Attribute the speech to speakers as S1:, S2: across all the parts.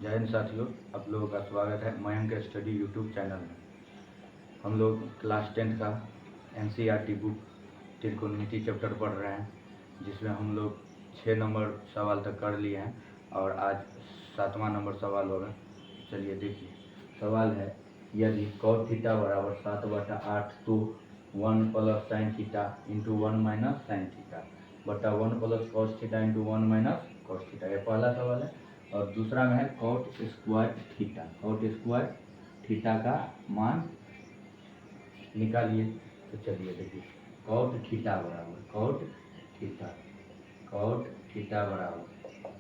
S1: जय हिंद साथियों, आप लोगों का स्वागत है मयंक स्टडी यूट्यूब चैनल में। हम लोग क्लास 10 का एनसीईआरटी बुक त्रिकोणमिति चैप्टर पढ़ रहे हैं, जिसमें हम लोग 6 नंबर सवाल तक कर लिए हैं और आज 7वां नंबर सवाल होगा। चलिए देखिए, सवाल है यदि cos थीटा बराबर 7/8 तो 1 plus sine theta into 1 minus sine theta बटा 1 plus cos theta into 1 minus cos theta. ये पहला सवाल है। और दूसरा में है cot square theta. Cot square theta का मान निकालिए। तो चलिए देखिए, कॉट थीटा बराबर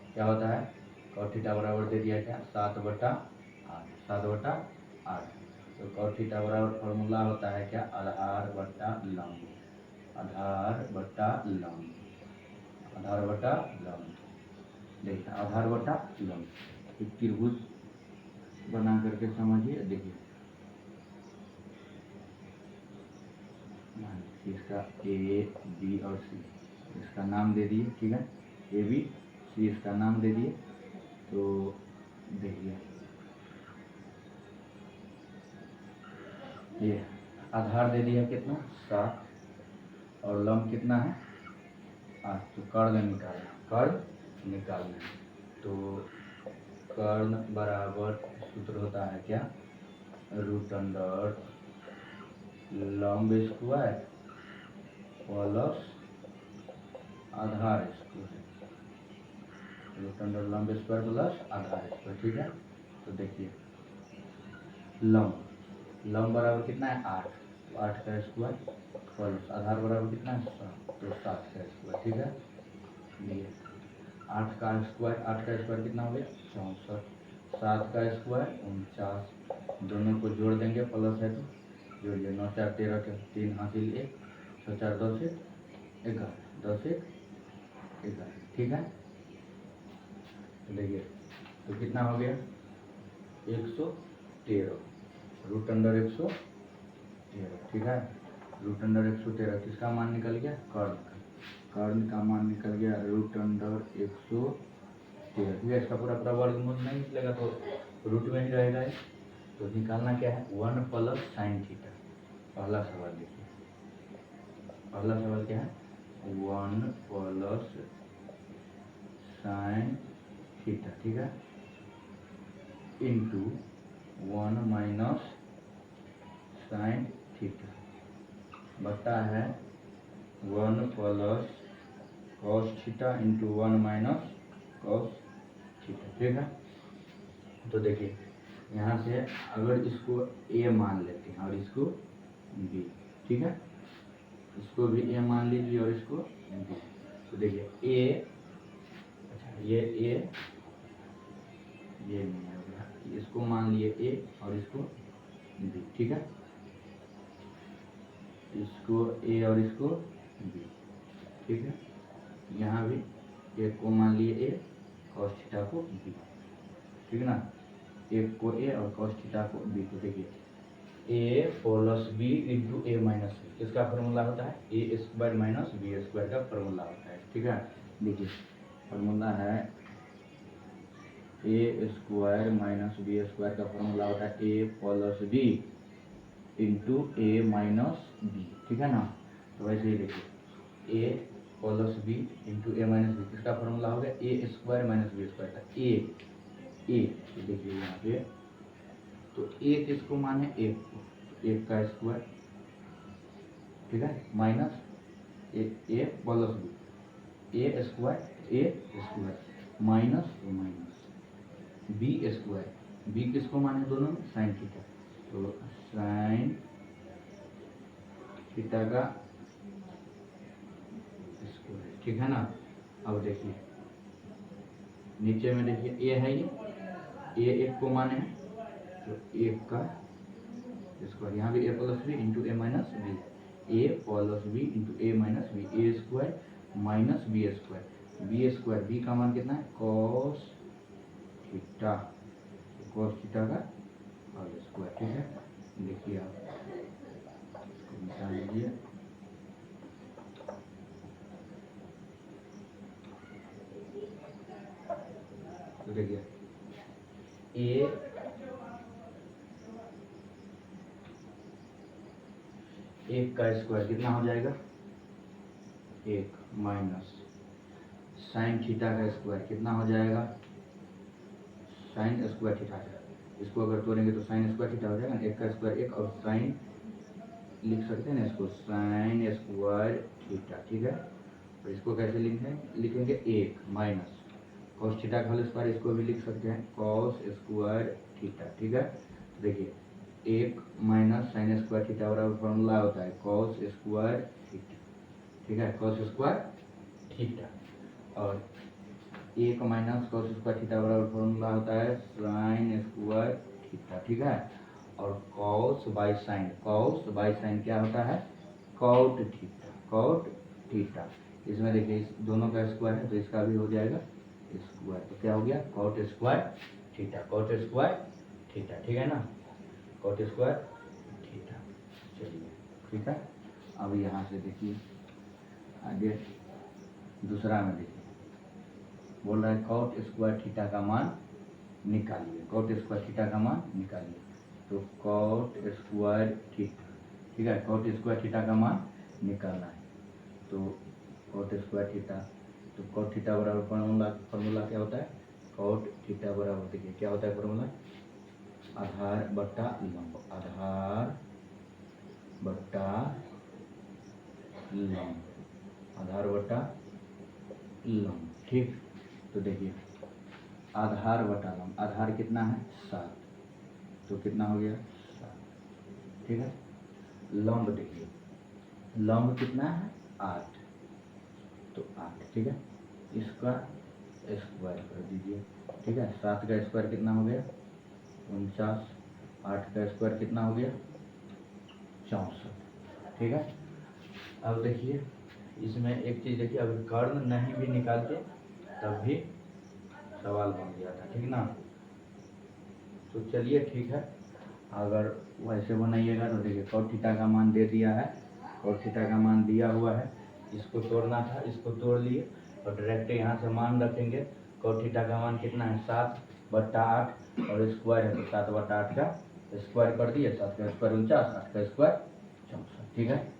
S1: क्या होता है। कॉट थीटा बराबर दे दिया क्या, 7/8। तो कॉट थीटा बराबर फॉर्मूला होता है क्या, आधार बट्टा लंब। देखिए, आधार बटा लंब एक त्रिभुज बना करके समझिए। देखिए, इसका ए बी और सी इसका नाम दे दिए, ठीक है। ए बी सी इसका नाम दे दिए। तो देखिए, ये आधार दे दिया कितना, 7 और लंब कितना है, 8। तो कर्ण निकालना है। तो कर्ण बराबर सूत्र होता है क्या, रूट अंडर लंब स्क्वायर प्लस आधार स्क्वायर, रूट अंडर लंब स्क्वायर प्लस आधार स्क्वायर, ठीक है। तो देखिए, लंब बराबर कितना है, 8। तो 8 का स्क्वायर प्लस आधार बराबर कितना है, 7। तो 7 का स्क्वायर, ठीक है। ये 8 का स्क्वायर कितना हो गया, 64। 7 का स्क्वायर 49। दोनों को जोड़ देंगे, प्लस है तो जोड़िए। 9 4 13 के 3 हासिल 1, 6 4 10 11, 10 1 11, ठीक है। तो देखिए, तो कितना हो गया, 113 रूट अंडर 113, ठीक है। रूट अंडर 113 किसका मान निकल गया, कर्ण का मान निकल गया रूट अंडर 113, ठीक है। इसका पूरा वर्गमूल नहीं निकलेगा तो रूट में ही रहेगा। तो निकालना क्या है, 1 प्लस साइन थीटा। पहला सवाल देखिए, पहला सवाल क्या है, 1 प्लस साइन थीटा, ठीक है, इंटू 1 माइनस साइन थीटा बटा है 1 plus cos theta into 1 minus cos theta, ठीक है। तो देखिए, यहाँ से अगर इसको a मान लेते हैं और इसको b, ठीक है, इसको भी a मान लीजिए और इसको b। तो देखिए a, अच्छा ये a, ये नहीं है, इसको मान लिए a और इसको b, ठीक है। इसको a और इसको b, ठीक है। यहाँ भी एक को मान लिए a, कॉस थीटा को b, ठीक है ना। एक को a और कॉस थीटा को b। तो देखिए, a plus b into a minus b किसका फॉर्मूला होता है, a square minus b square का फॉर्मूला होता है, ठीक है। देखिए, फॉर्मूला है a square minus b square का फॉर्मूला होता है a plus b into a minus b, ठीक है ना। तो वैसे ही देखिए, a plus b into a minus b किसका फॉर्मूला हो गया, a square minus b square का a। तो देखिए यहाँ पे, तो a किसको माने, 1 को, 1 का स्क्वायर, ठीक है, minus a plus b, a square minus b square, b किसको माने, दोनों में साइन थीटा। तो साइन थीटा का स्क्वायर, ठीक है ना। अब देखिए, नीचे में देखिए a है, ये a 1 को माने हैं, तो 1 का स्क्वायर, यहाँ भी a plus b into a minus b, a plus b into a minus b, a square minus b square, b का मान कितना है, कॉस थीटा, कॉस थीटा का होल स्क्वायर, ठीक है। देखिए, आप इसको निकाल लीजिए। तो देखिए, एक का स्क्वायर कितना हो जाएगा 1 माइनस साइन थीटा का स्क्वायर कितना हो जाएगा साइन स्क्वायर थीटा। इसको अगर तोड़ेंगे तो साइन स्क्वायर थीटा हो जाएगा। 1 का स्क्वायर 1 और साइन लिख सकते हैं ना इसको साइन स्क्वायर थीटा। ठीक है, और इसको कैसे लिखेंगे 1 माइनस कॉस थीटा का होल स्क्वायर। इसको भी लिख सकते हैं कॉस स्क्वायर थीटा। ठीक है, तो देखिए 1 माइनस साइन स्क्वायर थीटा बराबर फॉर्मूला होता है कॉस स्क्वायर थीटा। ठीक है, कॉस स्क्वायर थीटा। और 1 माइनस कॉस स्क्वायर थीटा बराबर फॉर्मूला होता है साइन स्क्वायर थीटा। ठीक है, और कॉस बाई साइन क्या होता है कॉट थीटा। कॉट थीटा इसमें देखिए इस दोनों का स्क्वायर है तो इसका भी हो जाएगा स्क्वायर। तो क्या हो गया cot square theta. Cot square theta. ठीक है ना, कॉट स्क्वायर थीटा। चलिए ठीक है, अब यहाँ से देखिए आगे दूसरा में देखिए बोल रहा है कॉट स्क्वायर थीटा का मान निकालिए। कॉट स्क्वायर थीटा का मान निकालिए। तो कॉट स्क्वायर थीटा। ठीक है, कॉट स्क्वायर थीटा का मान निकालना है। तो कॉट स्क्वायर थीटा, तो कॉट थीटा बराबर फॉर्मूला क्या होता है कॉट थीटा बराबर देखिए क्या होता है फॉर्मूला आधार बट्टा लंब। आधार बट्टा लंब। आधार बट्टा लंब। ठीक, तो देखिए आधार बटा लंब। आधार कितना है 7, तो कितना हो गया 7। ठीक है, लंब देखिए लंब कितना है 8, तो 8। ठीक है, इसका स्क्वायर कर दीजिए। ठीक है, 7 का स्क्वायर कितना हो गया 49। 8 का स्क्वायर कितना हो गया 64। ठीक है, अब देखिए इसमें एक चीज़ देखिए अगर कर्ण नहीं भी निकालते तब भी सवाल बन गया था। ठीक ना, तो चलिए ठीक है, अगर वैसे बनाइएगा तो देखिए कॉट थीटा का मान दे दिया है। कॉट थीटा का मान दिया हुआ है, इसको तोड़ना था, इसको तोड़ लिए और डायरेक्ट यहाँ से मान रखेंगे। कॉट थीटा का मान कितना है 7/8 और स्क्वायर है तो 7/8 का स्क्वायर कर दिए। 7 का स्क्वायर 49, 8 का स्क्वायर 64। ठीक है,